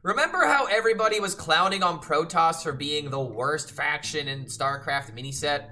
Remember how everybody was clowning on Protoss for being the worst faction in Starcraft miniset?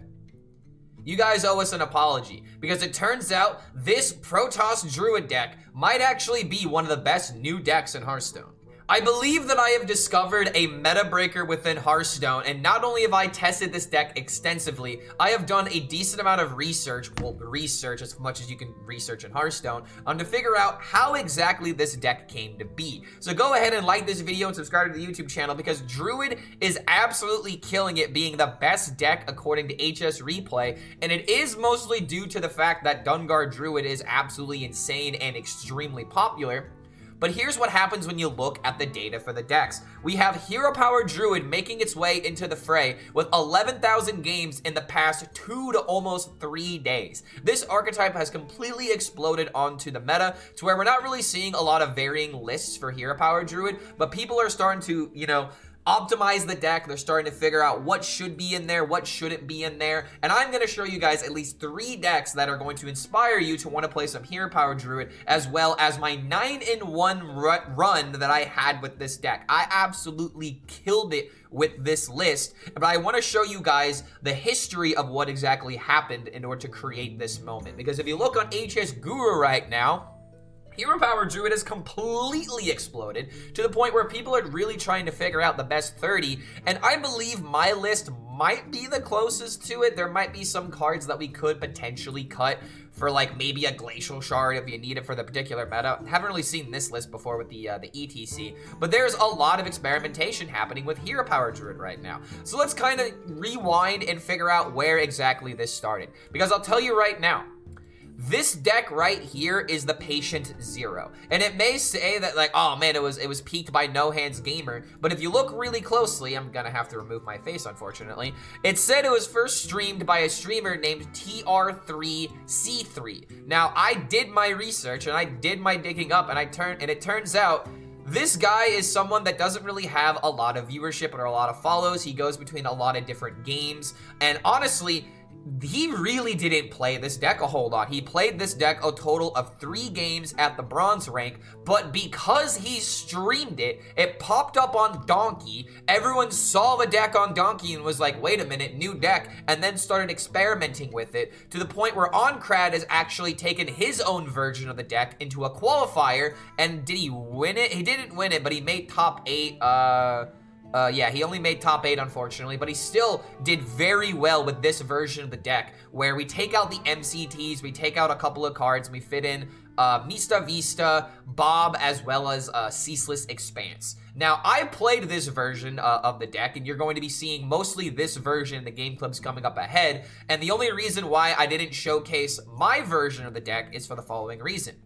You guys owe us an apology, because it turns out this Protoss Druid deck might actually be one of the best new decks in Hearthstone. I believe that I have discovered a Metabreaker within Hearthstone, and not only have I tested this deck extensively, I have done a decent amount of research, well, research as much as you can research in Hearthstone, to figure out how exactly this deck came to be. So go ahead and like this video and subscribe to the YouTube channel, because Druid is absolutely killing it, being the best deck according to HSReplay, and it is mostly due to the fact that Dungar Druid is absolutely insane and extremely popular. But here's what happens when you look at the data for the decks. We have Hero Power Druid making its way into the fray with 11,000 games in the past 2 to almost 3 days. This archetype has completely exploded onto the meta to where we're not really seeing a lot of varying lists for Hero Power Druid, but people are starting to, optimize the deck. They're starting to figure out what should be in there, what shouldn't be in there, and I'm going to show you guys at least 3 decks that are going to inspire you to want to play some Hero Power Druid, as well as my 9-in-1 run that I had with this deck. I absolutely killed it with this list, but I want to show you guys the history of what exactly happened in order to create this moment, because if you look on HS Guru right now, Hero Power Druid has completely exploded to the point where people are really trying to figure out the best 30, and I believe my list might be the closest to it. There might be some cards that we could potentially cut for like maybe a Glacial Shard if you need it for the particular meta. Haven't really seen this list before with the ETC, but there's a lot of experimentation happening with Hero Power Druid right now. So let's kind of rewind and figure out where exactly this started, because I'll tell you right now, this deck right here is the Patient Zero. And it may say that like, oh man, it was peaked by No Hands Gamer, but if you look really closely, I'm gonna have to remove my face unfortunately, it said it was first streamed by a streamer named TR3C3. Now, I did my research and I did my digging up, and it turns out this guy is someone that doesn't really have a lot of viewership or a lot of follows. He goes between a lot of different games, and honestly, he really didn't play this deck a whole lot. He played this deck a total of 3 games at the bronze rank, but because he streamed it, it popped up on Donkey. Everyone saw the deck on Donkey and was like, wait a minute, new deck, and then started experimenting with it to the point where OnCrad has actually taken his own version of the deck into a qualifier. And did he win it? He didn't win it, but he made top 8, yeah, he only made top 8, unfortunately, but he still did very well with this version of the deck, where we take out the MCTs, we take out a couple of cards, we fit in Mista Vista, Bob, as well as Ceaseless Expanse. Now, I played this version of the deck, and you're going to be seeing mostly this version in the game clips coming up ahead, and the only reason why I didn't showcase my version of the deck is for the following reason.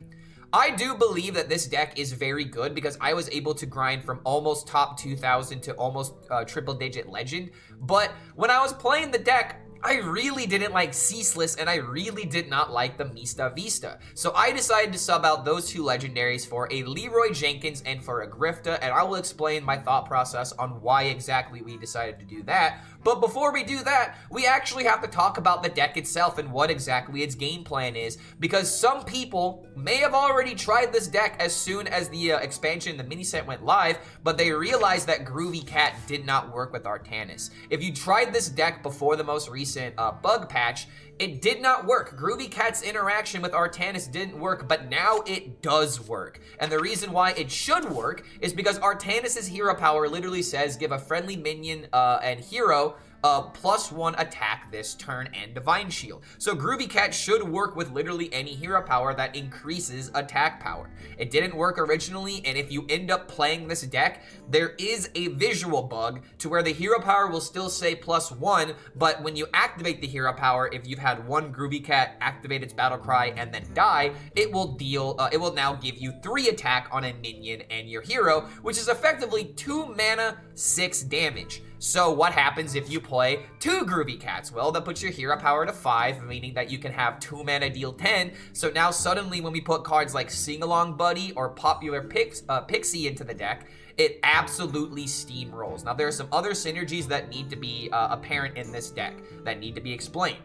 I do believe that this deck is very good because I was able to grind from almost top 2,000 to almost triple-digit legend, but when I was playing the deck, I really didn't like Ceaseless, and I really did not like the Mista Vista. So I decided to sub out those 2 legendaries for a Leroy Jenkins and for a Grifta, and I will explain my thought process on why exactly we decided to do that. But before we do that, we actually have to talk about the deck itself and what exactly its game plan is, because some people may have already tried this deck as soon as the expansion, the mini set went live, but they realized that Groovy Cat did not work with Artanis. If you tried this deck before the most recent bug patch, it did not work. Groovy Cat's interaction with Artanis didn't work, but now it does work. And the reason why it should work is because Artanis' hero power literally says give a friendly minion and hero +1 attack this turn and Divine Shield. So Groovy Cat should work with literally any hero power that increases attack power. It didn't work originally, and if you end up playing this deck, there is a visual bug to where the hero power will still say +1, but when you activate the hero power, if you've had one Groovy Cat activate its battle cry and then die, it will now give you 3 attack on a minion and your hero, which is effectively 2 mana, 6 damage. So what happens if you play 2 Groovy Cats? Well, that puts your hero power to 5, meaning that you can have 2 mana deal 10. So now suddenly when we put cards like Sing Along Buddy or Popular Pixie into the deck, it absolutely steamrolls. Now there are some other synergies that need to be apparent in this deck that need to be explained.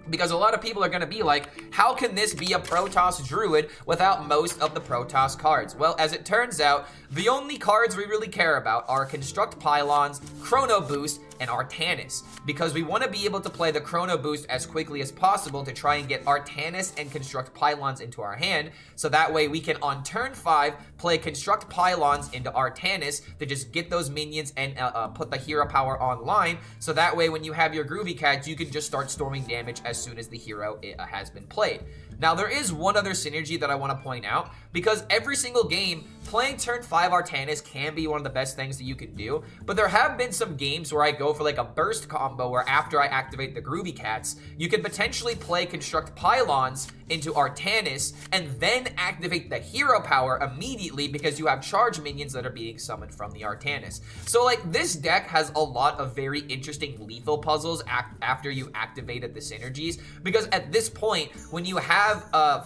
Because a lot of people are going to be like, how can this be a Protoss Druid without most of the Protoss cards? Well, as it turns out, the only cards we really care about are Construct Pylons, Chrono Boost, and Artanis, because we want to be able to play the Chrono Boost as quickly as possible to try and get Artanis and Construct Pylons into our hand, so that way we can, on turn 5, play Construct Pylons into Artanis to just get those minions and put the hero power online, so that way when you have your Groovy Cats, you can just start storming damage as soon as the hero has been played. Now, there is one other synergy that I want to point out, because every single game, playing turn 5 Artanis can be one of the best things that you can do, but there have been some games where I go for like a burst combo where after I activate the Groovy Cats, you can potentially play Construct Pylons into Artanis and then activate the hero power immediately because you have charge minions that are being summoned from the Artanis. So like, this deck has a lot of very interesting lethal puzzles after you activated the synergies, because at this point, when you have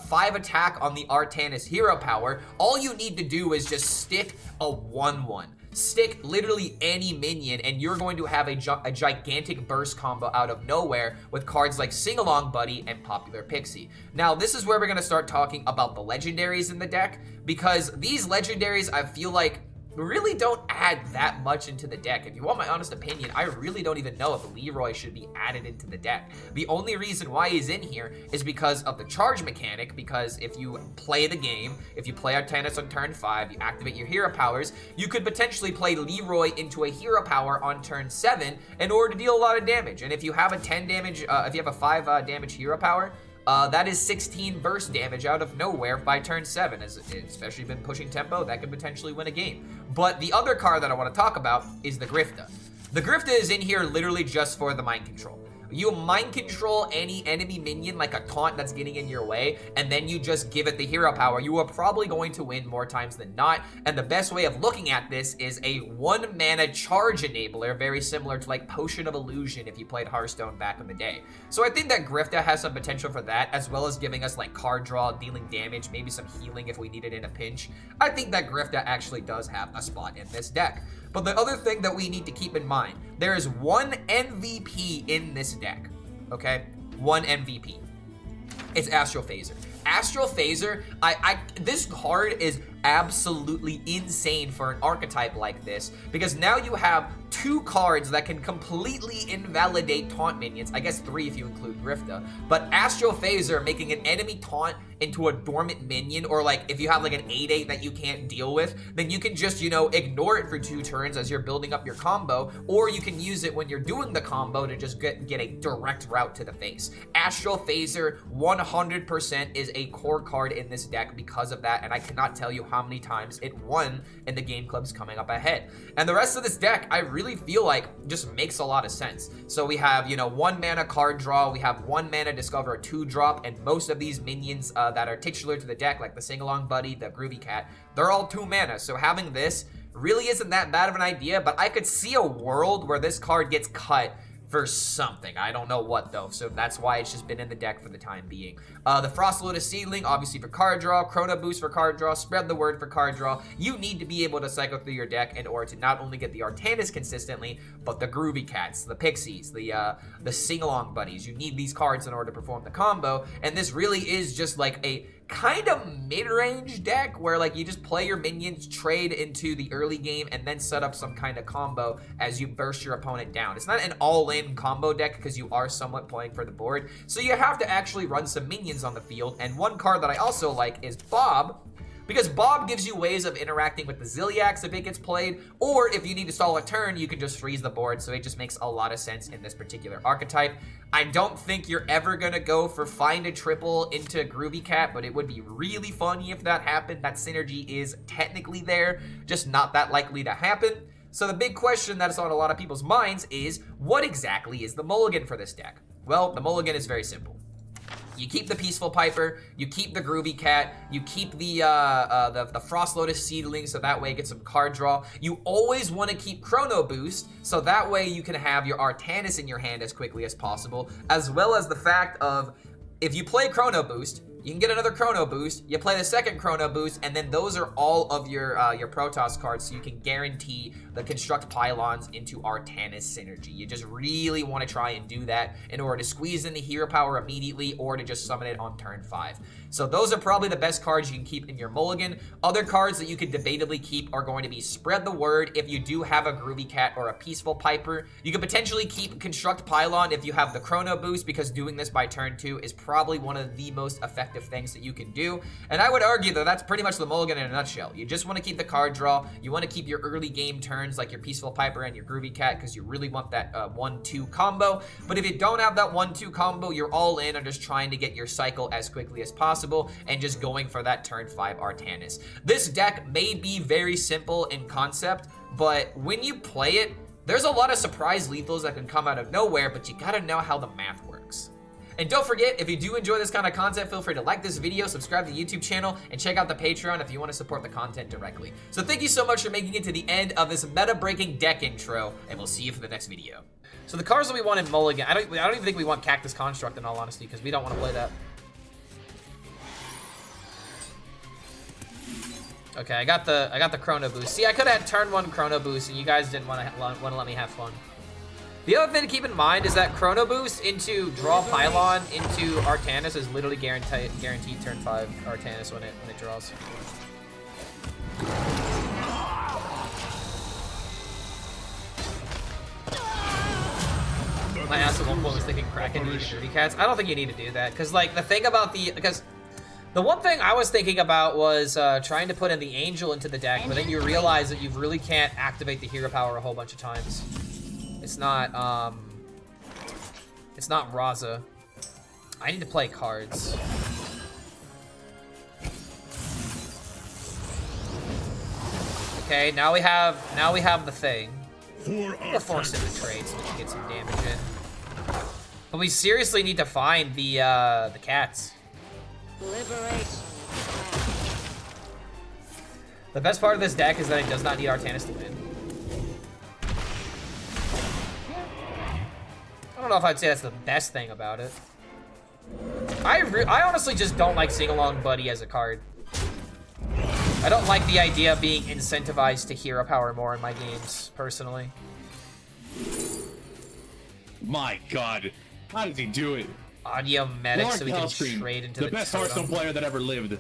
5 attack on the Artanis hero power, all you need to do is just stick a 1/1. Stick literally any minion, and you're going to have a gigantic burst combo out of nowhere with cards like Sing Along Buddy and Popular Pixie. Now, this is where we're going to start talking about the legendaries in the deck, because these legendaries, I feel like, really don't add that much into the deck. If you want my honest opinion, I really don't even know if Leroy should be added into the deck. The only reason why he's in here is because of the charge mechanic, because if you play the game, if you play Artanis on turn 5, you activate your hero powers, you could potentially play Leroy into a hero power on turn 7 in order to deal a lot of damage. And if you have a 10 damage, if you have a 5 damage hero power, that is 16 burst damage out of nowhere by turn 7, especially been pushing tempo, that could potentially win a game. But the other card that I want to talk about is the Grifta. The Grifta is in here literally just for the mind control. You mind control any enemy minion like a taunt that's getting in your way, and then you just give it the hero power. You are probably going to win more times than not, and the best way of looking at this is a 1 mana charge enabler, very similar to like Potion of Illusion if you played Hearthstone back in the day. So I think that Grifta has some potential for that, as well as giving us like card draw, dealing damage, maybe some healing if we need it in a pinch. I think that Grifta actually does have a spot in this deck. But the other thing that we need to keep in mind, there is one MVP in this deck, okay? One MVP. It's Astral Phaser. Astral Phaser, this card is absolutely insane for an archetype like this, because now you have 2 cards that can completely invalidate taunt minions. I guess 3 if you include Grifta. But Astral Phaser making an enemy taunt into a dormant minion, or like if you have like an 8/8 that you can't deal with, then you can just, you know, ignore it for 2 turns as you're building up your combo, or you can use it when you're doing the combo to just get a direct route to the face. Astral Phaser 100% is a core card in this deck because of that, and I cannot tell you how many times it won in the game clubs coming up ahead. And the rest of this deck, I really feel like just makes a lot of sense. So we have, you know, 1 mana card draw, we have 1 mana discover a 2-drop, and most of these minions that are titular to the deck, like the Sing Along Buddy, the Groovy Cat, they're all 2 mana. So having this really isn't that bad of an idea, but I could see a world where this card gets cut for something. I don't know what though, so that's why it's just been in the deck for the time being. The Frost Lotus Seedling, obviously for card draw, Chrono Boost for card draw, Spread the Word for card draw. You need to be able to cycle through your deck in order to not only get the Artanis consistently, but the Groovy Cats, the Pixies, the Sing-Along Buddies. You need these cards in order to perform the combo, and this really is just like a kind of mid-range deck where like you just play your minions, trade into the early game, and then set up some kind of combo as you burst your opponent down. It's not an all-in combo deck because you are somewhat playing for the board, so you have to actually run some minions on the field. And one card that I also like is Bob, because Bob gives you ways of interacting with the Zilliax if it gets played, or if you need to stall a turn, you can just freeze the board, so it just makes a lot of sense in this particular archetype. I don't think you're ever gonna go for find a triple into Groovy Cat, but it would be really funny if that happened. That synergy is technically there, just not that likely to happen. So the big question that is on a lot of people's minds is, what exactly is the mulligan for this deck? Well, the mulligan is very simple. You keep the Peaceful Piper, you keep the Groovy Cat, you keep the Frost Lotus Seedling, so that way you get some card draw. You always want to keep Chrono Boost, so that way you can have your Artanis in your hand as quickly as possible, as well as the fact of, if you play Chrono Boost, You can get another Chrono Boost. You play the second Chrono Boost, and then those are all of your Protoss cards, so you can guarantee the Construct Pylons into Artanis synergy. You just really want to try and do that in order to squeeze in the hero power immediately or to just summon it on turn 5. So those are probably the best cards you can keep in your Mulligan. Other cards that you could debatably keep are going to be Spread the Word if you do have a Groovy Cat or a Peaceful Piper. You could potentially keep Construct Pylon if you have the Chrono Boost, because doing this by turn 2 is probably one of the most effective things that you can do. And I would argue that that's pretty much the Mulligan in a nutshell. You just want to keep the card draw. You want to keep your early game turns like your Peaceful Piper and your Groovy Cat, because you really want that 1-2 combo. But if you don't have that 1-2 combo, you're all in on just trying to get your cycle as quickly as possible and just going for that turn 5 Artanis. This deck may be very simple in concept, but when you play it, there's a lot of surprise lethals that can come out of nowhere, but you gotta know how the math works. And don't forget, if you do enjoy this kind of content, feel free to like this video, subscribe to the YouTube channel, and check out the Patreon if you want to support the content directly. So thank you so much for making it to the end of this meta-breaking deck intro, and we'll see you for the next video. So the cards that we want in Mulligan, I don't even think we want Cactus Construct in all honesty, because we don't want to play that. Okay, I got the Chrono Boost. See, I could have had turn 1 Chrono Boost, and you guys didn't want to let me have fun. The other thing to keep in mind is that Chrono Boost into Draw Pylon into Artanis is literally guaranteed turn 5 Artanis when it draws. My ass at one point was thinking Kraken needed Groovy Cats. I don't think you need to do that, because like the one thing I was thinking about was trying to put in the Angel into the deck, but then you realize that you really can't activate the hero power a whole bunch of times. It's not Raza. I need to play cards. Okay, now we have the thing. We'll force him to trade so we can get some damage in. But we seriously need to find the cats. Liberation. The best part of this deck is that it does not need Artanis to win. I don't know if I'd say that's the best thing about it. I honestly just don't like Sing-Along Buddy as a card. I don't like the idea of being incentivized to hero power more in my games, personally. My God, how did he do it? Audio medic so we can trade into the best Hearthstone player that ever lived.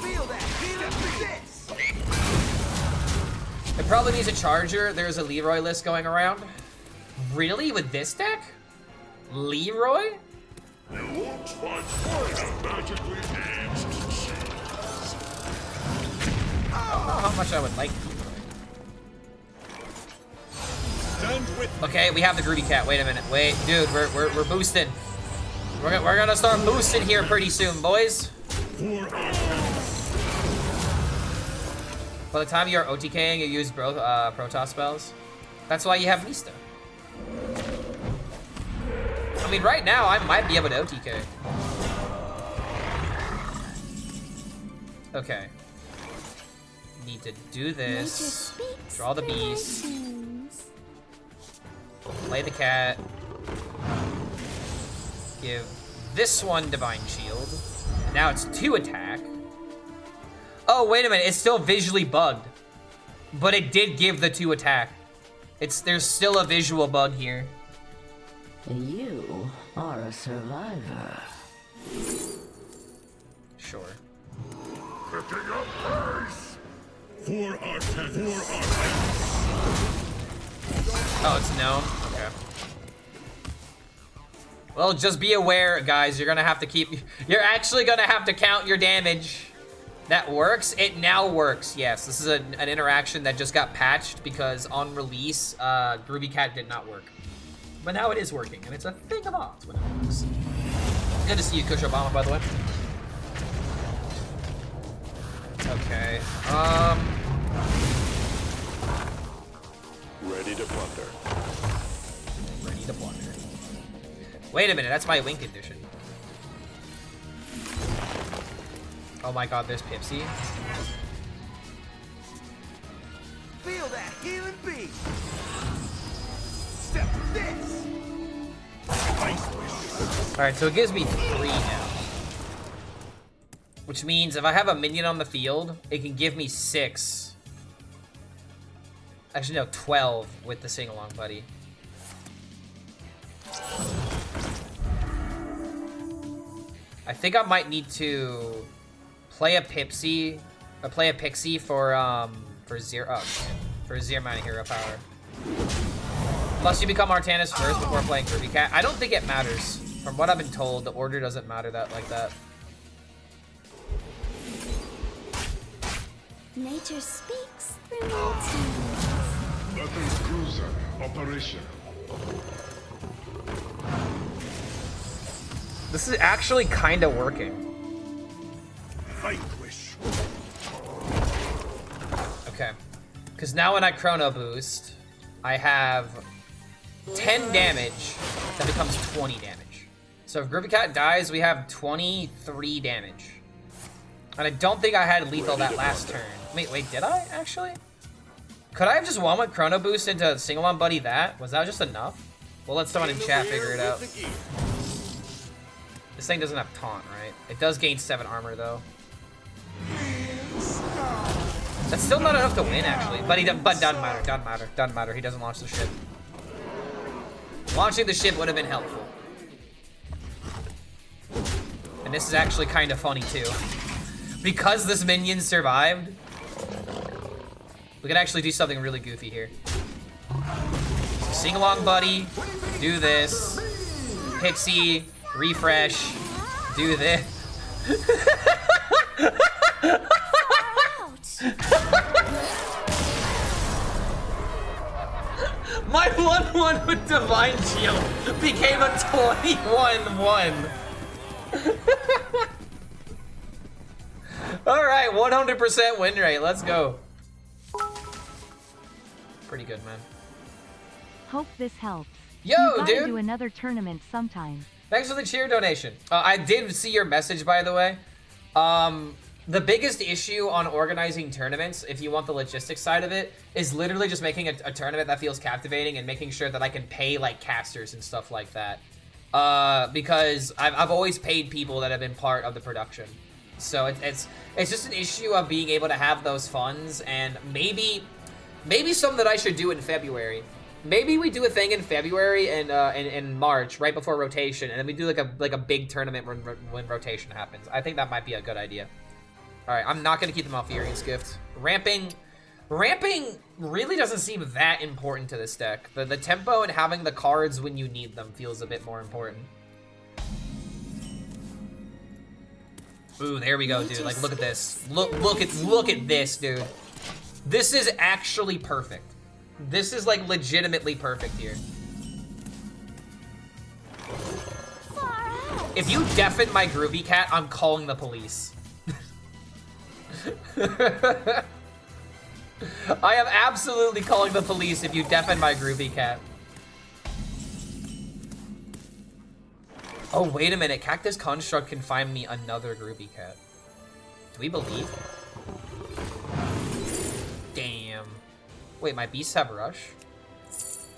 Feel that. Feel It probably needs a charger. There's a Leroy list going around. Really? With this deck? Leroy? You won't find a magically aged cheese. I don't know how much I would like Leroy. Okay, we have the Groovy Cat. Wait a minute. Wait, dude, we're boosting. We're gonna start boosting here pretty soon, boys. By the time you're OTKing, you use both Protoss spells. That's why you have Mista. I mean, right now, I might be able to OTK. Okay. Need to do this. Draw the beast. Play the cat. Give this one Divine Shield. And now it's 2 attack. Oh, wait a minute. It's still visually bugged. But it did give the 2 attack. There's still a visual bug here. You are a survivor. Sure. Picking up pace. For Artanis. Oh, it's known? Okay. Well, just be aware, guys. You're actually gonna have to count your damage. That works? It now works, yes. This is an interaction that just got patched because on release, Groovy Cat did not work. But now it is working, and it's a thing of odds when it works. Good to see you, Kush Obama, by the way. Okay, Ready to plunder. Ready to plunder. Wait a minute, that's my win condition. Oh my god, there's Pipsy. Feel that healing beat. Step this. Alright, so it gives me 3 now. Which means if I have a minion on the field, it can give me 6. Actually, no, 12 with the sing-along buddy. I think I might need to play a Pixie, or play a Pixie for 0 amount of hero power. Unless you become Artanis first before playing Groovy Cat. I don't think it matters. From what I've been told, the order doesn't matter like that. Nature speaks through routines. Battle cruiser operational. This is actually kind of working. Vanquish. Okay. Because now when I Chrono Boost, I have 10 damage that becomes 20 damage. So if Groovy Cat dies, we have 23 damage. And I don't think I had lethal that last turn. Wait, did I actually? Could I have just one with Chrono Boost into Sing-Along Buddy that? Was that just enough? Well, let someone in chat figure it out. This thing doesn't have taunt, right? It does gain 7 armor though. That's still not enough to win, actually. But doesn't matter. He doesn't launch the ship. Launching the ship would have been helpful. And this is actually kind of funny too. Because this minion survived, we can actually do something really goofy here. Sing along, buddy. Do this. Pixie. Refresh. Do this. My 1-1 with Divine Shield became a 21-1. Alright, 100% win rate. Let's go. Pretty good, man. Hope this helps. Yo, you gotta dude. do another tournament sometime. Thanks for the cheer donation. I did see your message, by the way. The biggest issue on organizing tournaments, if you want the logistics side of it, is literally just making a tournament that feels captivating and making sure that I can pay like casters and stuff like that. Because I've always paid people that have been part of the production. So it's just an issue of being able to have those funds, and maybe something that I should do in February. Maybe we do a thing in February and in March, right before rotation, and then we do like a big tournament when rotation happens. I think that might be a good idea. All right, I'm not gonna keep them off Furious Gift. Ramping really doesn't seem that important to this deck. The tempo and having the cards when you need them feels a bit more important. Ooh, there we go, dude. Like, look at this. Look at this, dude. This is actually perfect. This is like legitimately perfect here. If you deafen my Groovy Cat, I'm calling the police. I am absolutely calling the police if you deafen my Groovy Cat. Oh, wait a minute. Cactus Construct can find me another Groovy Cat. Do we believe? Damn. Wait, my beasts have Rush?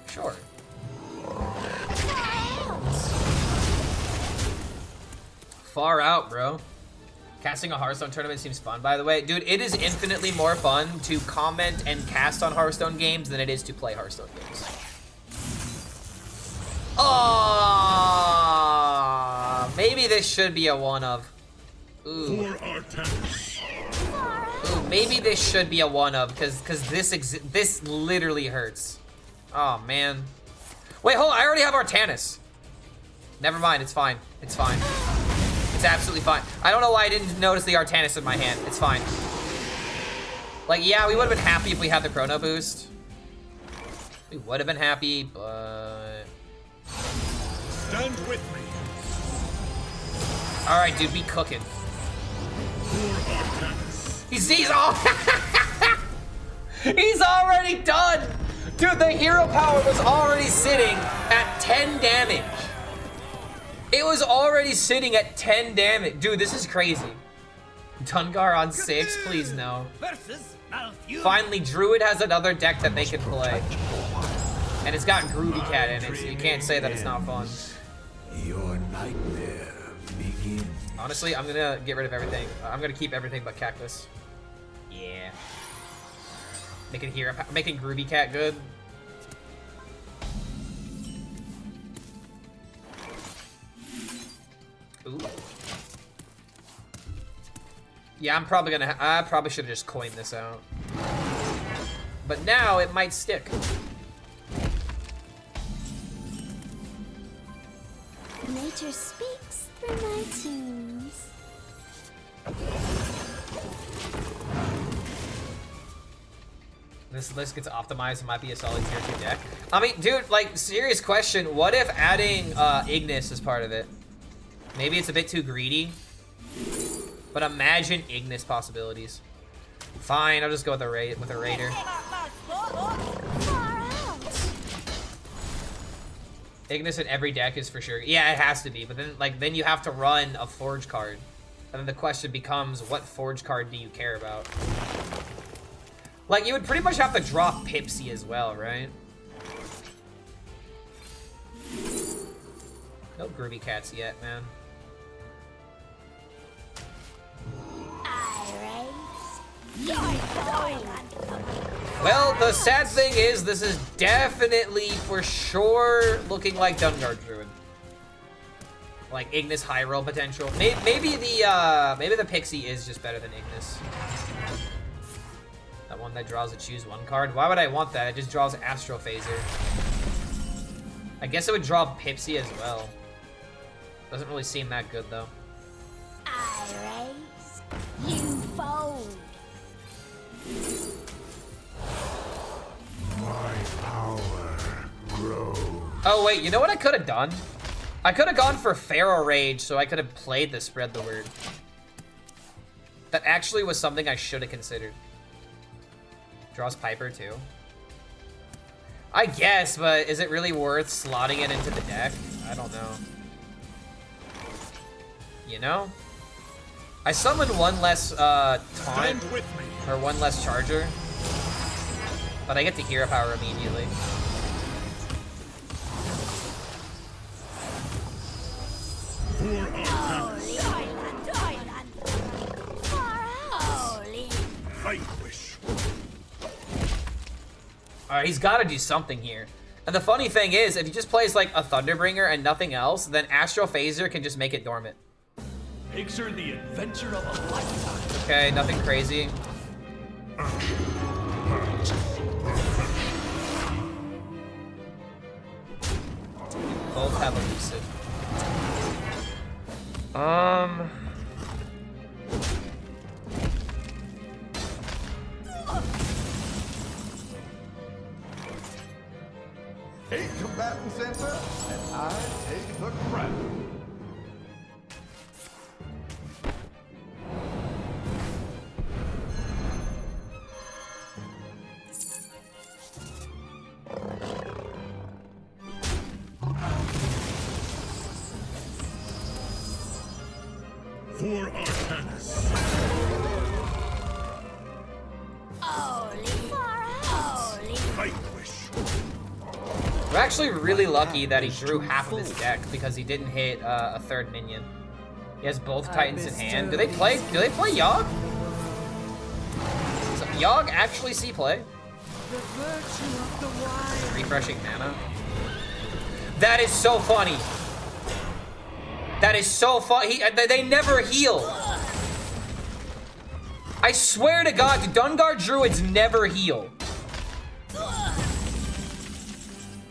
Sure. Far out, bro. Casting a Hearthstone tournament seems fun, by the way. Dude, it is infinitely more fun to comment and cast on Hearthstone games than it is to play Hearthstone games. Oh, maybe this should be a one of. Ooh. Ooh, maybe this should be a one of, because this literally hurts. Oh man. Wait, hold on. I already have Artanis. Never mind. It's fine. It's fine. It's absolutely fine. I don't know why I didn't notice the Artanis in my hand. It's fine. Like, yeah, we would have been happy if we had the Chrono Boost. We would have been happy, but... Stand with me. All right, dude, be cooking. He's all... He's already done. Dude, the hero power was already sitting at 10 damage. It was already sitting at 10 damage. Dude, this is crazy. Dungar on 6, please no. Finally, Druid has another deck that they can play. And it's got Groovy Cat in it, so you can't say that it's not fun. Your nightmare begins. Honestly, I'm gonna get rid of everything. I'm gonna keep everything but Cactus. Yeah. Making Groovy Cat good. Ooh. Yeah, I probably should have just coined this out. But now it might stick. Nature speaks through my tunes. This list gets optimized, it might be a solid tier 2 deck. I mean, dude, like, serious question. What if adding Ignis is part of it? Maybe it's a bit too greedy. But imagine Ignis possibilities. Fine, I'll just go with a Raider. Ignis in every deck is for sure. Yeah, it has to be. But then you have to run a Forge card. And then the question becomes, what Forge card do you care about? Like, you would pretty much have to drop Pipsy as well, right? No Groovy Cats yet, man. Well, the sad thing is, this is definitely, for sure, looking like Dungar Druid. Like, Ignis high roll potential. Maybe the Pixie is just better than Ignis. That one that draws a choose one card. Why would I want that? It just draws Astral Phaser. I guess it would draw Pipsy as well. Doesn't really seem that good, though. I raise, you fold. My power grows. Oh, wait, you know what I could have done? I could have gone for Pharaoh Rage, so I could have played the Spread the Word. That actually was something I should have considered. Draws Piper, too. I guess, but is it really worth slotting it into the deck? I don't know. You know? I summoned one less taunt, or one less charger, but I get the hero power immediately. Alright, he's got to do something here. And the funny thing is, if he just plays like a Thunderbringer and nothing else, then Astral Phaser can just make it dormant. Picture the adventure of a lifetime. Okay, nothing crazy. Both have elusive. Eight combatants enter, and I take the crown. For Artanis. We're actually really lucky that he drew half of his deck because he didn't hit a third minion. He has both Titans in hand. Do they play Yogg? Does Yogg actually see play? Refreshing mana. That is so funny. That is so funny. They never heal. I swear to God, Dungar Druids never heal.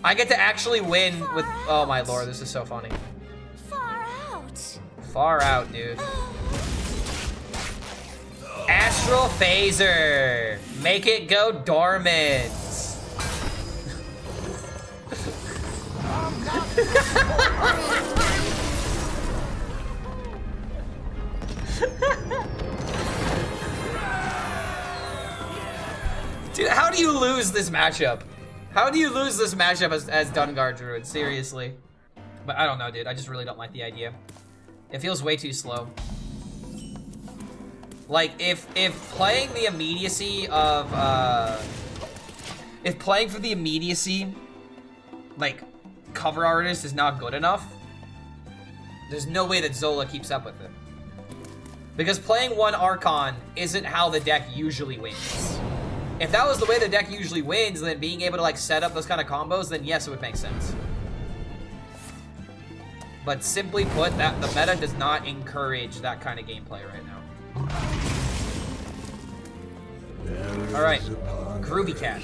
I get to actually win with... Oh my lord, this is so funny. Far out. Far out, dude. Astral Phaser. Make it go dormant. Dude, how do you lose this matchup? How do you lose this matchup as Dungar Druid? Seriously. But I don't know, dude. I just really don't like the idea. It feels way too slow. Like, if playing the immediacy of, if playing for the immediacy, like, cover artist is not good enough, there's no way that Zola keeps up with it. Because playing one Archon isn't how the deck usually wins. If that was the way the deck usually wins, then being able to like set up those kind of combos, then yes, it would make sense. But simply put, that the meta does not encourage that kind of gameplay right now. All right, Groovy Cat.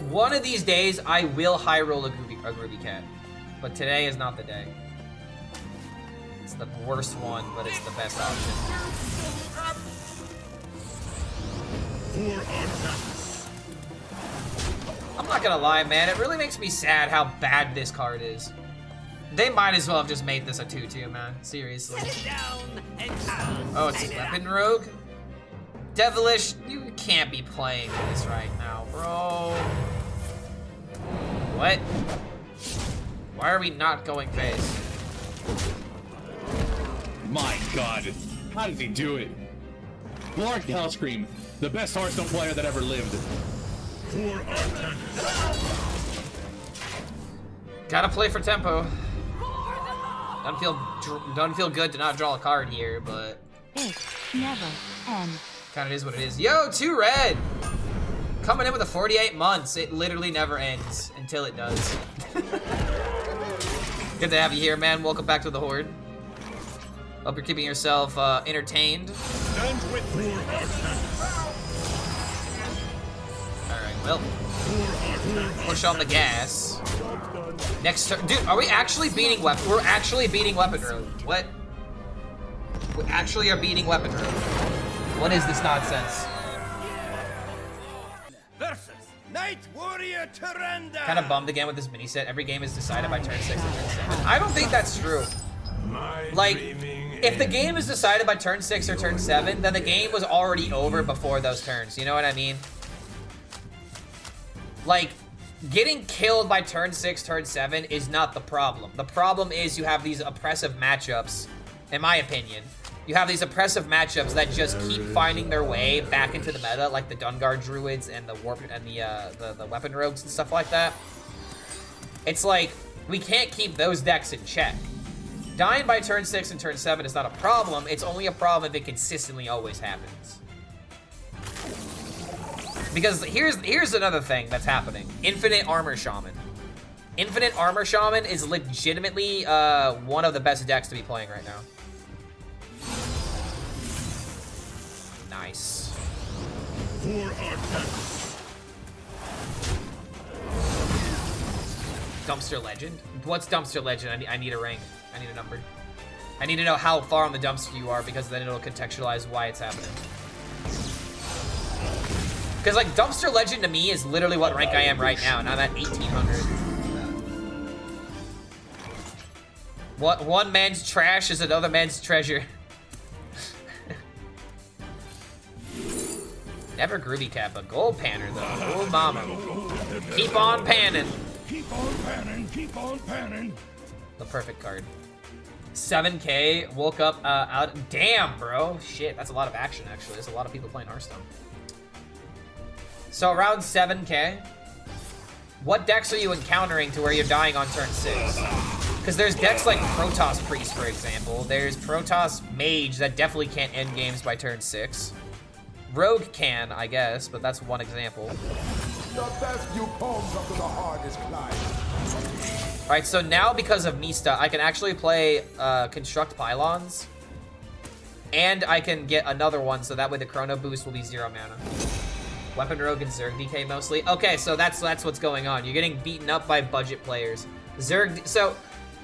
One of these days, I will high roll a Groovy Cat, but today is not the day. It's the worst one, but it's the best option. I'm not gonna lie, man. It really makes me sad how bad this card is. They might as well have just made this a 2/2, man. Seriously. Oh, it's Weapon Rogue? Devilish, you can't be playing this right now, bro. What? Why are we not going face? My God, how does he do it? Lord HELLSCREAM, the best Hearthstone player that ever lived. Gotta play for tempo. Doesn't feel good to not draw a card here, but It never ends. kind of is what it is. Yo, 2 red! Coming in with a 48 months. It literally never ends until it does. Good to have you here, man. Welcome back to the Horde. Hope you're keeping yourself entertained. Alright, well. Push on the gas. Next turn. Dude, are we actually beating Weapon? We're actually beating Weapon Rogue. What? We actually are beating Weapon Rogue. What is this nonsense? Versus Night Warrior Tyrande. Kind of bummed again with this mini set. Every game is decided by turn 6 and turn 7. I don't think that's true. Like, if the game is decided by turn 6 or turn 7, then the game was already over before those turns. You know what I mean? Like, getting killed by turn 6, turn 7 is not the problem. The problem is you have these oppressive matchups, in my opinion. You have these oppressive matchups that just keep finding their way back into the meta, like the Dungar Druids and the Warp and the Weapon Rogues and stuff like that. It's like, we can't keep those decks in check. Dying by turn 6 and turn 7 is not a problem. It's only a problem if it consistently always happens. Because here's another thing that's happening. Infinite Armor Shaman. Infinite Armor Shaman is legitimately one of the best decks to be playing right now. Nice. Dumpster Legend? What's Dumpster Legend? I need a rank. I need a number. I need to know how far on the dumpster you are, because then it'll contextualize why it's happening. Because, like, Dumpster Legend to me is literally what rank I am right now, and I'm at 1800. What one man's trash is another man's treasure. Never Groovy Cat, but Gold Panner, though. Oh, mama. Keep on panning. Keep on panning, keep on panning. The perfect card. 7K, woke up out. Damn, bro. Shit, that's a lot of action, actually. There's a lot of people playing Hearthstone. So around 7K, what decks are you encountering to where you're dying on turn 6? Because there's decks like Protoss Priest, for example. There's Protoss Mage that definitely can't end games by turn 6. Rogue can, I guess, but that's one example. The best few poems up to the hardest climb. Alright, so now because of Mista, I can actually play Construct Pylons. And I can get another one, so that way the Chrono Boost will be 0 mana. Weapon Rogue and Zerg DK mostly. Okay, so that's what's going on. You're getting beaten up by budget players. Zerg, so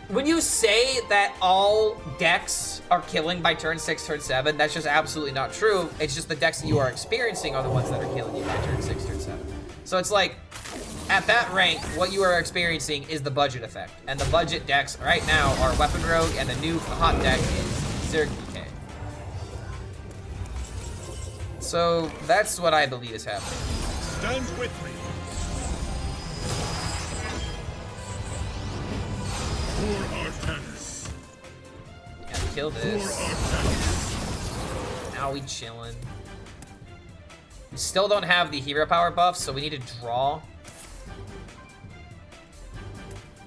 when you say that all decks are killing by turn 6, turn 7, that's just absolutely not true. It's just the decks that you are experiencing are the ones that are killing you by turn 6, turn 7. So it's like, at that rank, what you are experiencing is the budget effect. And the budget decks right now are Weapon Rogue, and the new hot deck is Zerg DK. So that's what I believe is happening. Stand with me. For Artanis. Gotta kill this. Now we chillin'. We still don't have the hero power buff, so we need to draw.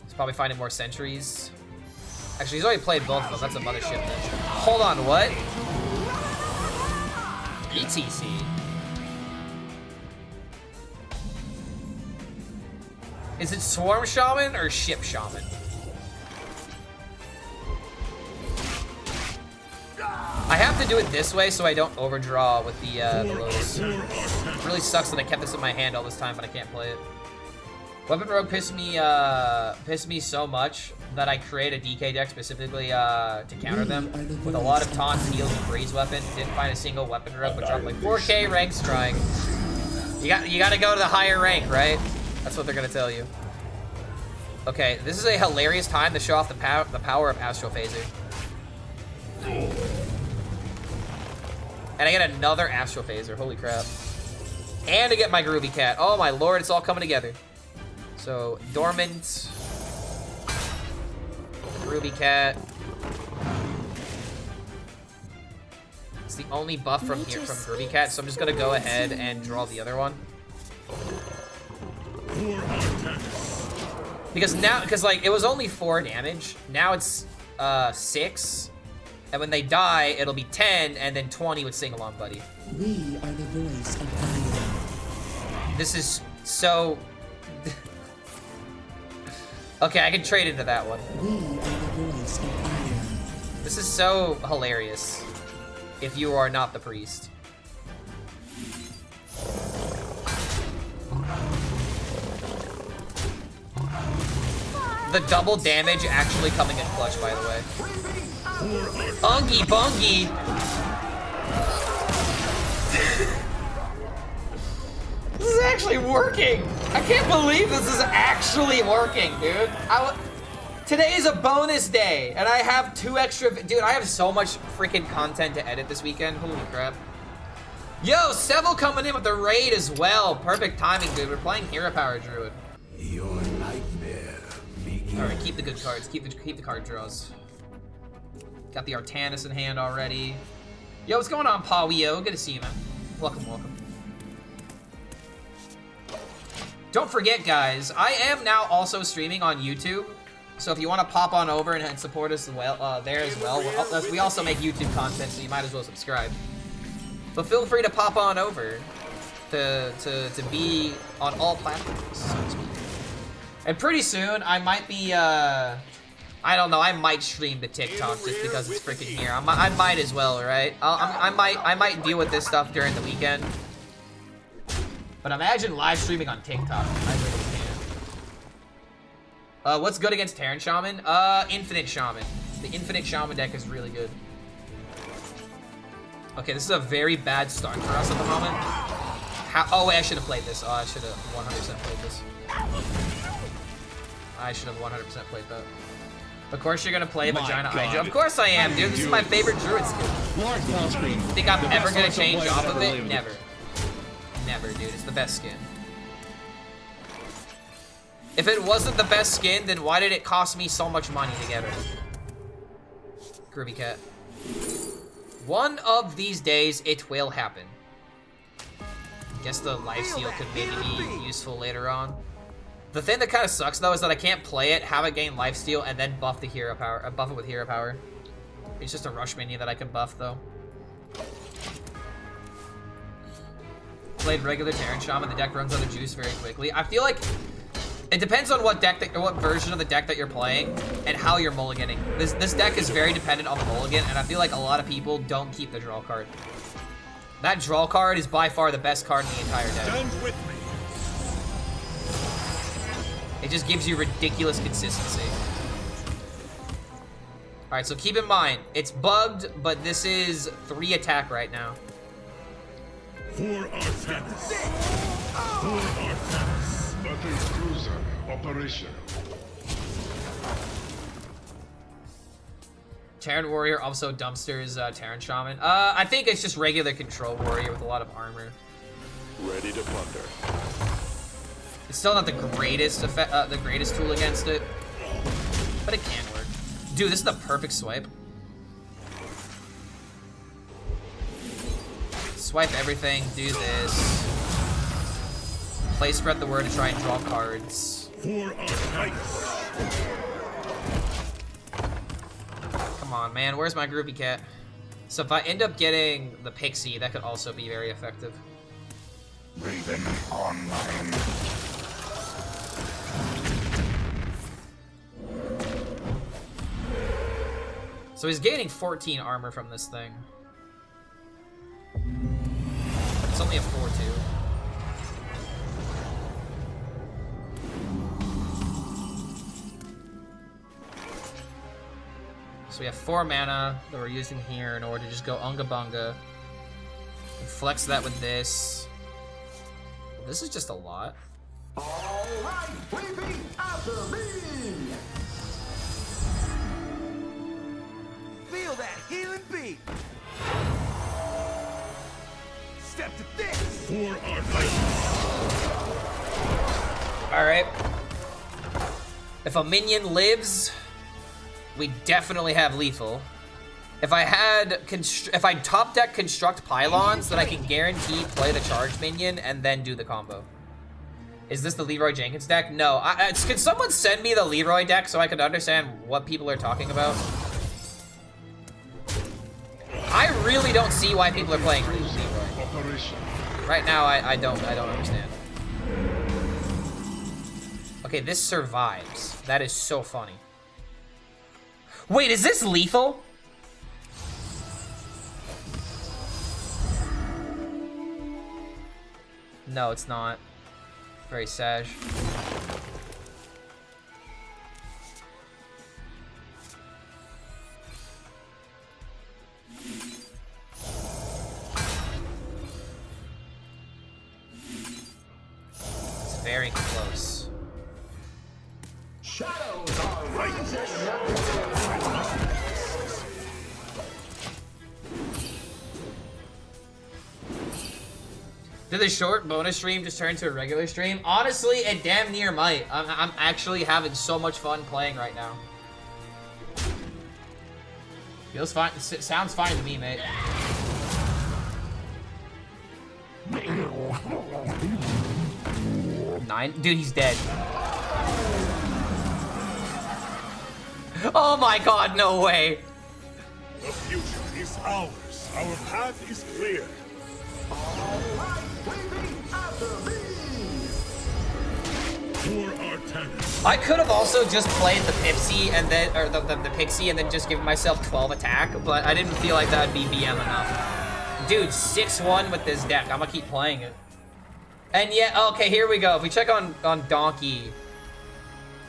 He's probably finding more sentries. Actually, he's already played both of them. That's a mothership then. Hold on, what? ETC. Is it Swarm Shaman or Ship Shaman? I have to do it this way so I don't overdraw with the lows. It really sucks that I kept this in my hand all this time, but I can't play it. Weapon Rogue pissed me so much that I create a DK deck specifically to counter them with a lot of taunts, heals, and freeze weapon. Didn't find a single Weapon Rogue, but dropped like 4K rank strike. You gotta go to the higher rank, right? That's what they're gonna tell you. Okay, this is a hilarious time to show off the power of Astral Phaser. And I get another Astral Phaser, holy crap. And to get my Groovy Cat. Oh my lord, it's all coming together. So, Dormant. Groovy Cat. It's the only buff from here from Groovy Cat, so I'm just gonna go ahead and draw the other one. Because like, it was only 4 damage. Now it's 6. And when they die, it'll be 10, and then 20 with Sing Along Buddy. We are the voice of fire. This is so... Okay, I can trade into that one. We are the voice of fire. This is so hilarious. If you are not the priest. The double damage actually coming in clutch, by the way. Ungy bungy! This is actually working! I can't believe this is actually working, dude. Today is a bonus day, and I have 2 extra... Dude, I have so much freaking content to edit this weekend. Holy crap. Yo, Seville coming in with the raid as well. Perfect timing, dude. We're playing Hero Power Druid. Your nightmare begins. Alright, keep the good cards. Keep the card draws. Got the Artanis in hand already. Yo, what's going on, Pawio? Good to see you, man. Welcome, welcome. Don't forget, guys, I am now also streaming on YouTube. So if you want to pop on over and support us well, there as well. We also make YouTube content, so you might as well subscribe. But feel free to pop on over to be on all platforms, so to speak. And pretty soon, I might be, I don't know, I might stream to TikTok just because it's freaking here. I might as well, right? I might deal with this stuff during the weekend. But imagine live streaming on TikTok. I really can. What's good against Terran Shaman? Infinite Shaman. The Infinite Shaman deck is really good. Okay, this is a very bad start for us at the moment. Oh wait, I should have played this. Oh, I should have 100% played this. I should have 100% played that. Of course you're gonna play Vagina Hydra. Of course I am, dude. This is my favorite Druid skin. Think I'm ever gonna change off of it? Never. Never, dude. It's the best skin. If it wasn't the best skin, then why did it cost me so much money to get it? Groovy Cat. One of these days, it will happen. Guess the lifesteal could maybe be useful later on. The thing that kind of sucks though is that I can't play it, have it gain lifesteal, and then buff the hero power. Buff it with hero power. It's just a rush minion that I can buff though. Played regular Terran Shaman. The deck runs out of juice very quickly. I feel like it depends on what deck or what version of the deck that you're playing and how you're mulliganing. This deck is very dependent on the mulligan, and I feel like a lot of people don't keep the draw card. That draw card is by far the best card in the entire deck. Stand with me. It just gives you ridiculous consistency. Alright, so keep in mind, it's bugged, but this is 3 attack right now. For Artanis. For Artanis. Battle cruiser operational. Terran Warrior also dumpsters Terran Shaman. I think it's just regular Control Warrior with a lot of armor. Ready to plunder. It's still not the greatest the greatest tool against it, but it can work. Dude, this is the perfect swipe. Swipe everything, do this. Play spread the word to try and draw cards. For Artanis. Come on, man, where's my Groovy Cat? So if I end up getting the Pixie, that could also be very effective. Raven online. So he's gaining 14 armor from this thing. It's only a 4-2. So we have 4 mana that we're using here in order to just go Unga Bunga. And flex that with this. This is just a lot. Alright, repeat after me! Feel that healing beat. Step to this. For our fight. Alright. If a minion lives, we definitely have lethal. If I had if I top deck construct pylons, then I can guarantee play the charged minion and then do the combo. Is this the Leroy Jenkins deck? No. Can someone send me the Leroy deck so I can understand what people are talking about? I really don't see why people are playing Leroy. Right now, I don't understand. Okay, this survives. That is so funny. Wait, is this lethal? No, it's not. Very sage. It's very close. Shadows are rising! Did the short bonus stream just turn into a regular stream? Honestly, it damn near might. I'm actually having so much fun playing right now. Feels fine. Sounds fine to me, mate. Nine? Dude, he's dead. Oh my god, no way. The future is ours. Our path is clear. Alright, repeat after me! For Artanis. I could have also just played the Pipsy and then, or the Pixie and then just given myself 12 attack, but I didn't feel like that would be BM enough. Dude, 6-1 with this deck. I'm gonna keep playing it. And yeah, okay, here we go. If we check on Donkey,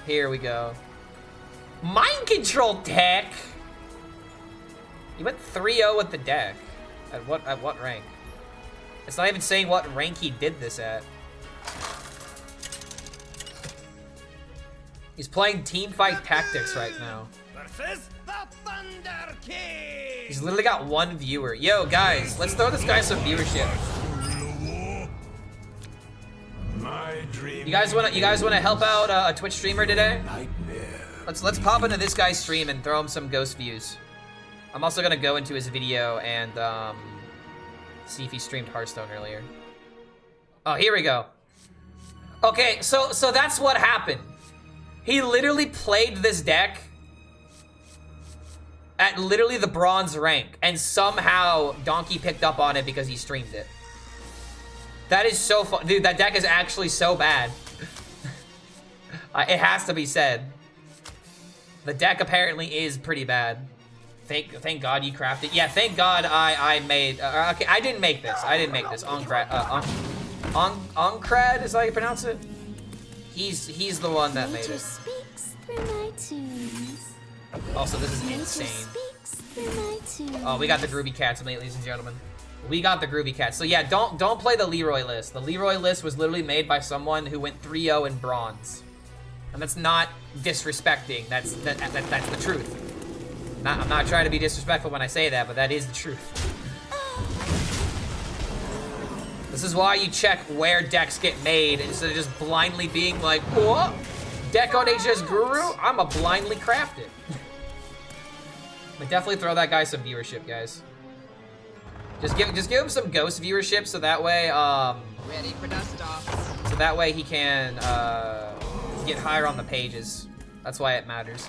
here we go. Mind Control deck. You went 3-0 with the deck. At what rank? It's not even saying what rank he did this at. He's playing Teamfight Tactics right now. Versus the Thunder King. He's literally got 1 viewer. Yo, guys, let's throw this guy some viewership. My dream. You guys wanna help out a Twitch streamer today? Nightmare. Let's pop into this guy's stream and throw him some ghost views. I'm also gonna go into his video and see if he streamed Hearthstone earlier. Oh, here we go. Okay, so that's what happened. He literally played this deck at literally the bronze rank, and somehow Donkey picked up on it because he streamed it. That is so fun. Dude, that deck is actually so bad. It has to be said. The deck apparently is pretty bad. Thank God you crafted. Yeah, thank God I made. Okay, I didn't make this. I didn't make this. Oncrad is how you pronounce it. He's the one that made Nature it. speaks through my tunes. Also, this is Nature insane. speaks through my tunes. Oh, we got the Groovy Cats, ladies and gentlemen. We got the Groovy Cats. So yeah, don't play the Leroy list. The Leroy list was literally made by someone who went 3-0 in bronze, and that's not disrespecting. That's the truth. I'm not trying to be disrespectful when I say that, but that is the truth. This is why you check where decks get made instead of just blindly being like, what? Deck on HS Guru? I'ma blindly craft it. But definitely throw that guy some viewership, guys. Just give him some ghost viewership so that way Ready for dust off. so that way he can get higher on the pages. That's why it matters.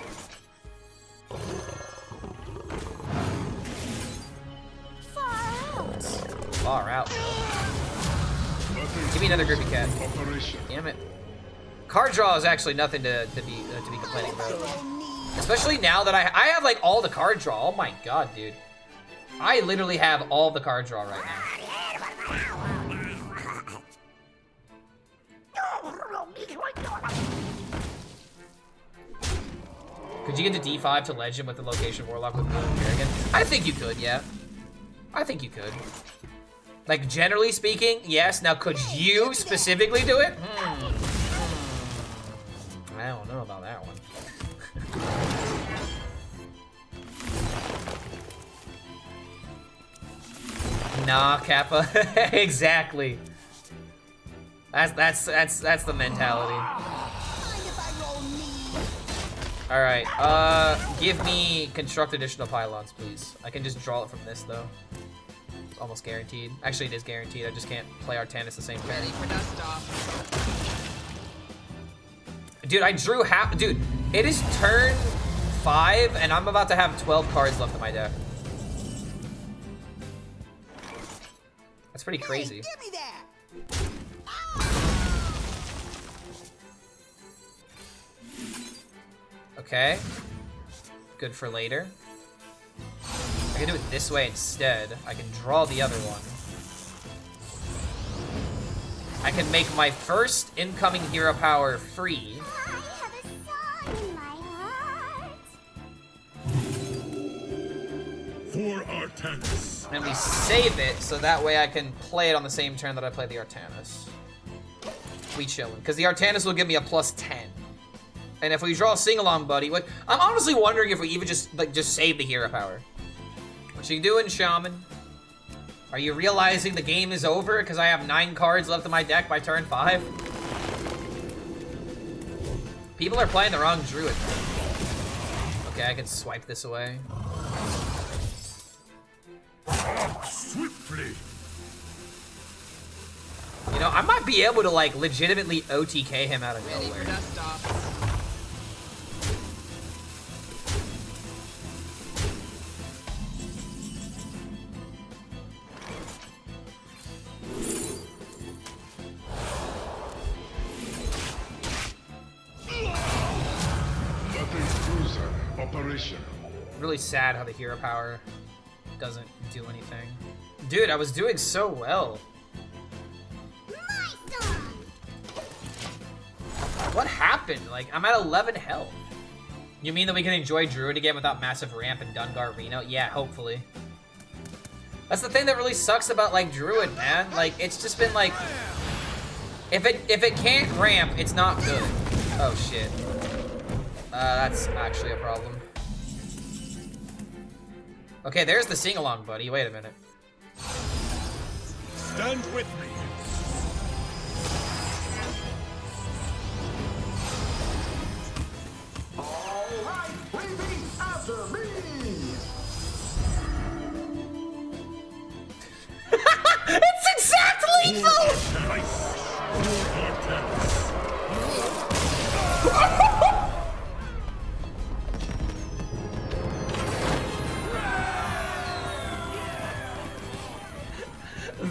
far out, bro. Give me another Groovy Cat. Damn it. Card draw is actually nothing to be complaining about. Especially now that I have like all the card draw. Oh my god, dude. I literally have all the card draw right now. Could you get to D5 to Legend with the Location Warlock with Mulligan? I think you could, yeah. I think you could. Like, generally speaking, yes. Now, could you specifically do it? I don't know about that one. Nah, Kappa. Exactly. That's the mentality. All right. Give me construct additional pylons, please. I can just draw it from this though. It's almost guaranteed. Actually, it is guaranteed. I just can't play Artanis the same turn. Ready for dust off. Dude, I drew half. Dude, it is turn 5, and I'm about to have 12 cards left in my deck. That's pretty crazy. Give me that. Okay. Good for later. I can do it this way instead. I can draw the other one. I can make my first incoming hero power free. I have a song in my heart. For Artanis. And we save it so that way I can play it on the same turn that I play the Artanis. We chillin'. Because the Artanis will give me a +10. And if we draw a sing-along buddy, what I'm honestly wondering if we even just save the hero power. What you doing, Shaman? Are you realizing the game is over because I have 9 cards left in my deck by turn 5? People are playing the wrong Druid. Okay, I can swipe this away. Swiftly. You know, I might be able to like legitimately OTK him out of Ready for nowhere. dust off. Really sad how the hero power doesn't do anything. Dude, I was doing so well. What happened? Like, I'm at 11 health. You mean that we can enjoy Druid again without massive ramp and Dungar Reno? Yeah, hopefully. That's the thing that really sucks about like Druid, man. Like, it's just been like, if it can't ramp, it's not good. Oh shit. That's actually a problem. Okay, there's the sing-along, buddy. Wait a minute. Stand with me. All right, baby, after me. It's exactly lethal!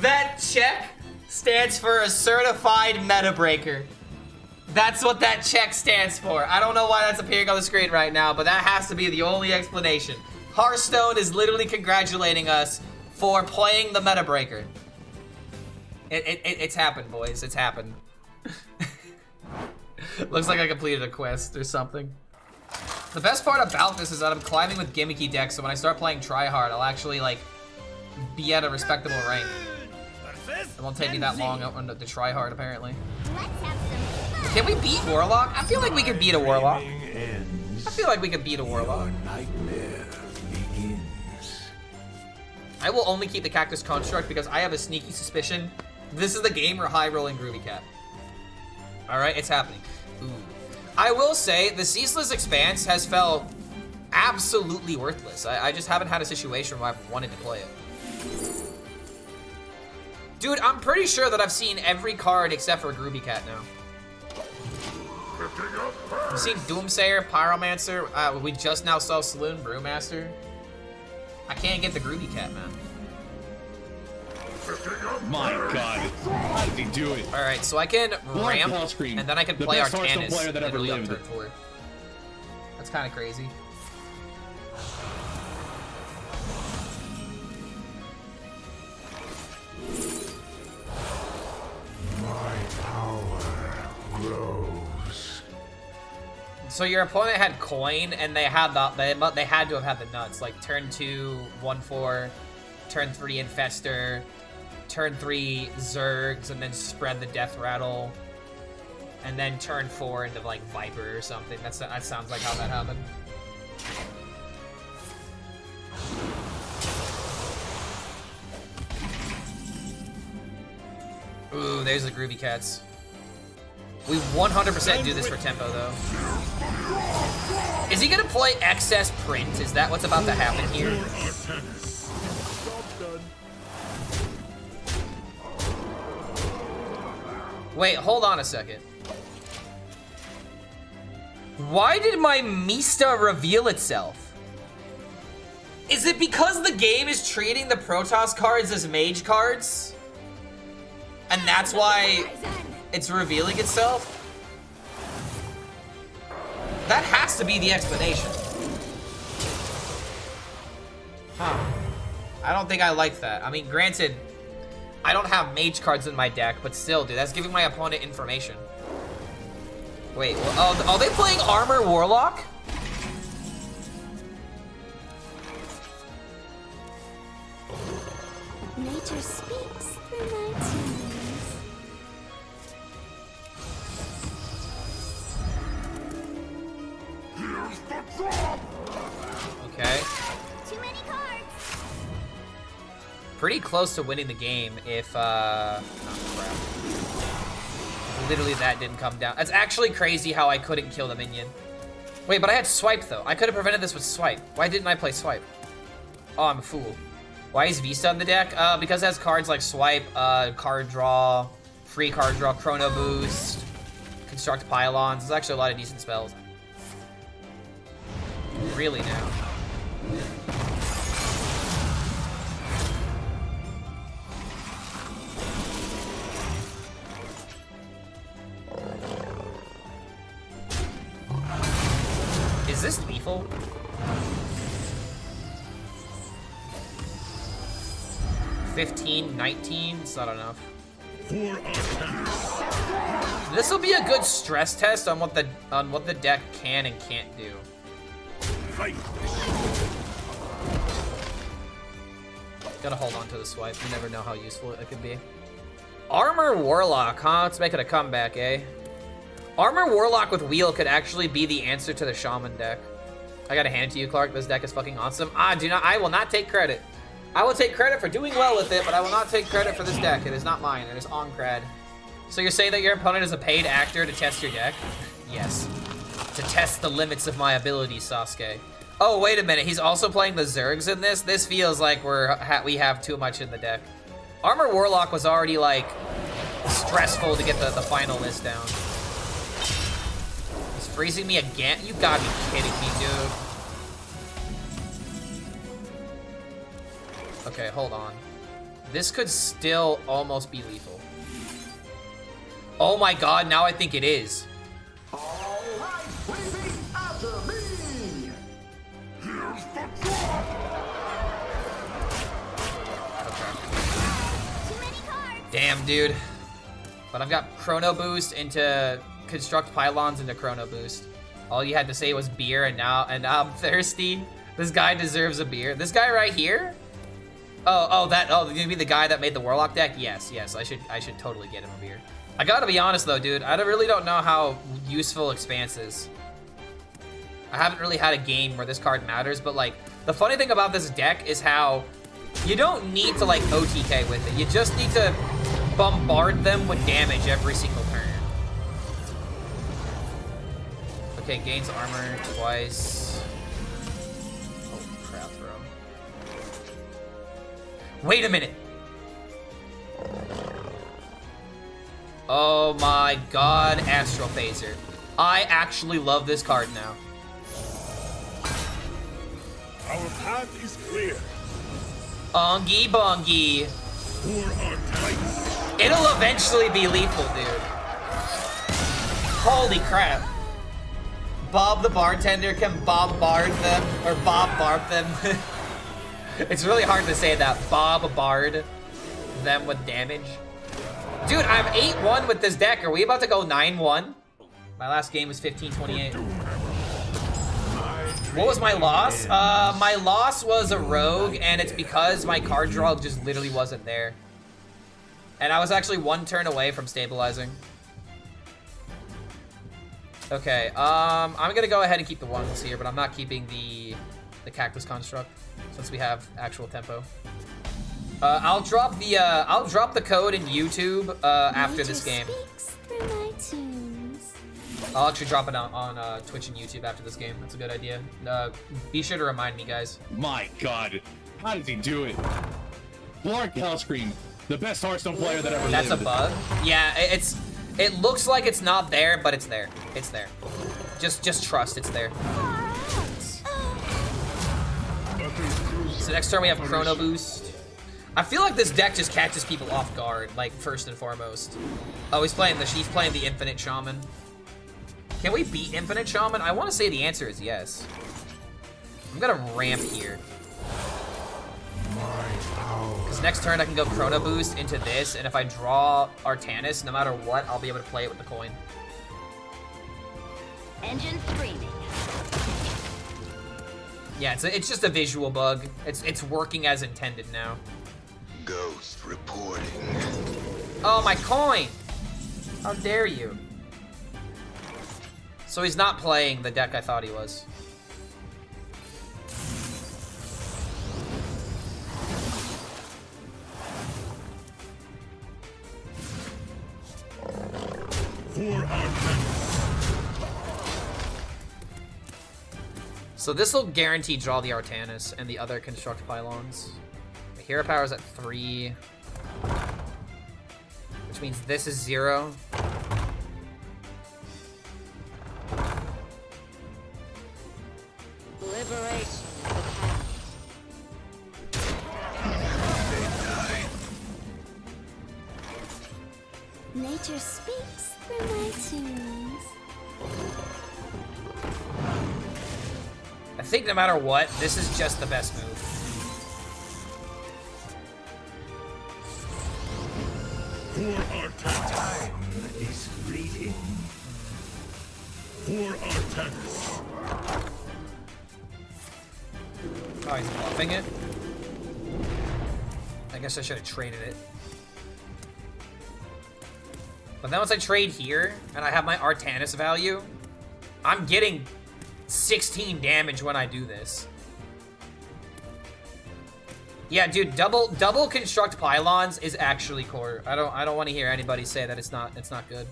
That check stands for a certified Metabreaker. That's what that check stands for. I don't know why that's appearing on the screen right now, but that has to be the only explanation. Hearthstone is literally congratulating us for playing the Metabreaker. It's happened, boys. It's happened. Looks like I completed a quest or something. The best part about this is that I'm climbing with gimmicky decks, so when I start playing tryhard, I'll actually, like, be at a respectable rank. It won't take me that long to tryhard, apparently. Let's have some fun. Can we beat Warlock? I feel like we could beat a Warlock. I feel like we could beat a Warlock. I will only keep the Cactus Construct because I have a sneaky suspicion this is the game where high-rolling Groovy Cat. Alright, it's happening. Ooh. I will say, the Ceaseless Expanse has felt absolutely worthless. I just haven't had a situation where I've wanted to play it. Dude, I'm pretty sure that I've seen every card except for Groovy Cat now. I've seen Doomsayer, Pyromancer, we just now saw Saloon Brewmaster. I can't get the Groovy Cat, man. My God, how did he do it? All right, so I can Lord ramp, HELLSCREAM, and then I can the play best Hearthstone Artanis player that ever literally on lived. turn 4. That's kind of crazy. My power grows. So your opponent had coin, and they had they had to have had the nuts. Like turn 2, 1/4, turn 3 Infester, turn 3 Zergs, and then spread the Death Rattle, and then turn 4 into like Viper or something. That sounds like how that happened. Ooh, there's the Groovy Cats. We 100% do this for tempo, though. Is he gonna play excess print? Is that what's about to happen here? Wait, hold on a second. Why did my Mista reveal itself? Is it because the game is treating the Protoss cards as mage cards? And that's why it's revealing itself? That has to be the explanation. Huh. I don't think I like that. I mean, granted, I don't have mage cards in my deck, but still, dude, that's giving my opponent information. Wait, well, are they playing Armor Warlock? Nature speaks through my tears. Here's the drop! Okay. Too many cards. Pretty close to winning the game if, oh, crap. Literally that didn't come down. That's actually crazy how I couldn't kill the minion. Wait, but I had swipe though. I could have prevented this with swipe. Why didn't I play swipe? Oh, I'm a fool. Why is Vista in the deck? Because it has cards like swipe, card draw, free card draw, chrono boost, construct pylons. There's actually a lot of decent spells. Really now. Is this lethal? $15, $19, it's not enough. This will be a good stress test on what the deck can and can't do. Gotta hold on to the swipe. You never know how useful it could be. Armor Warlock, huh? Let's make it a comeback, eh? Armor Warlock with Wheel could actually be the answer to the Shaman deck. I gotta hand it to you, Clark. This deck is fucking awesome. I will not take credit. I will take credit for doing well with it, but I will not take credit for this deck. It is not mine. It is on cred. So you're saying that your opponent is a paid actor to test your deck? Yes. To test the limits of my abilities, Sasuke. Oh, wait a minute. He's also playing the Zergs in this? This feels like we have too much in the deck. Armor Warlock was already, like, stressful to get the final list down. He's freezing me again? You gotta be kidding me, dude. Okay, hold on. This could still almost be lethal. Oh my god, now I think it is. All right, repeat after me. Here's the drop! Too many cards. Damn, dude. But I've got Chrono Boost into Construct Pylons into Chrono Boost. All you had to say was beer, and now I'm thirsty. This guy deserves a beer. This guy right here? Oh, you mean the guy that made the Warlock deck? Yes, I should totally get him a beer. I gotta be honest though, dude. I really don't know how useful Expanse is. I haven't really had a game where this card matters, but like, the funny thing about this deck is how you don't need to like OTK with it. You just need to bombard them with damage every single turn. Okay, gains armor twice. Oh crap, bro. Wait a minute. Oh my god, Astral Phaser. I actually love this card now. Our path is clear. Ongy bongy. It'll eventually be lethal, dude. Holy crap. Bob the bartender can Bob Bard them, or Bob Barb them. It's really hard to say that. Bob Bard them with damage. Dude, I'm 8-1 with this deck. Are we about to go 9-1? My last game was 15-28. What was my loss? My loss was a rogue, and it's because my card draw just literally wasn't there. And I was actually 1 turn away from stabilizing. Okay, I'm gonna go ahead and keep the ones here, but I'm not keeping the cactus construct since we have actual tempo. I'll drop the code in YouTube after this game. I'll actually drop it on Twitch and YouTube after this game. That's a good idea. Be sure to remind me, guys. My God, how did he do it? Lord HELLSCREAM, the best Hearthstone player that ever lived. That's a bug. Yeah, it looks like it's not there, but it's there. It's there. Just trust it's there. So next turn we have Chrono Boost. I feel like this deck just catches people off guard, like first and foremost. Oh, he's playing the Infinite Shaman. Can we beat Infinite Shaman? I want to say the answer is yes. I'm gonna ramp here. Because next turn I can go Chrono Boost into this, and if I draw Artanis, no matter what, I'll be able to play it with the coin. Engine screaming. Yeah, it's just a visual bug. It's working as intended now. Ghost reporting. Oh, my coin! How dare you? So he's not playing the deck I thought he was. So this will guarantee draw the Artanis and the other construct pylons. The hero power is at 3, which means this is 0. Liberation. Nature speaks through my tunes. I think no matter what, this is just the best move. For Artanis. Time is fleeting. For Artanis. Oh, he's bluffing it? I guess I should have traded it. But then once I trade here, and I have my Artanis value, I'm getting 16 damage when I do this. Yeah, dude, double construct pylons is actually core. I don't want to hear anybody say that it's not good.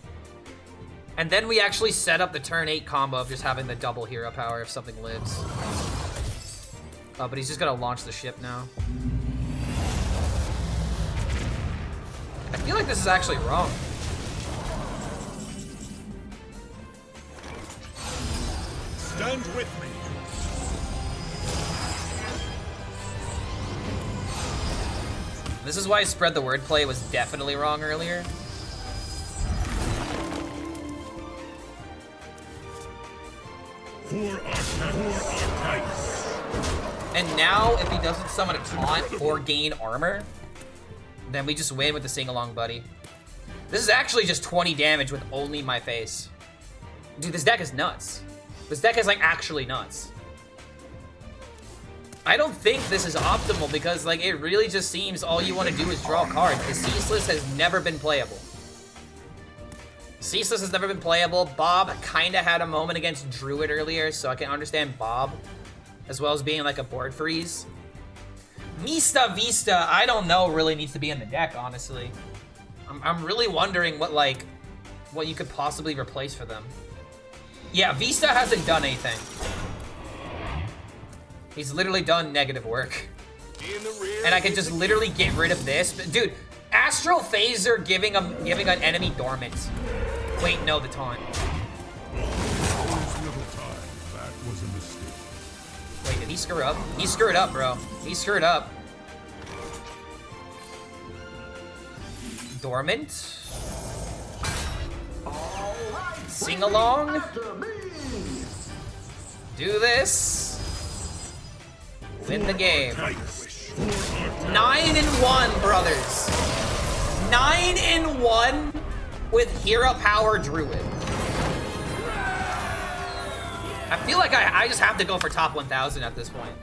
And then we actually set up the turn 8 combo of just having the double hero power if something lives. Oh, but he's just gonna launch the ship now. I feel like this is actually wrong. Stand with me. This is why spread the word play was definitely wrong earlier. For Artanis. And now, if he doesn't summon a taunt or gain armor, then we just win with the sing-along buddy. This is actually just 20 damage with only my face. Dude, this deck is nuts. This deck is, like, actually nuts. I don't think this is optimal because, like, it really just seems all you want to do is draw cards. The Ceaseless has never been playable. Ceaseless has never been playable. Bob kind of had a moment against Druid earlier, so I can understand Bob, as well as being, like, a board freeze. Mista Vista, I don't know, really needs to be in the deck, honestly. I'm really wondering what you could possibly replace for them. Yeah, Vista hasn't done anything. He's literally done negative work. And I can just literally get rid of this. But dude, Astral Phaser giving an enemy dormant. Wait, no, the taunt. Wait, did he screw up? He screwed up, bro. He screwed up. Dormant. Sing along. Do this. Win the game. 9-1, brothers. 9-1 with Hero Power Druid. I feel like I just have to go for top 1,000 at this point.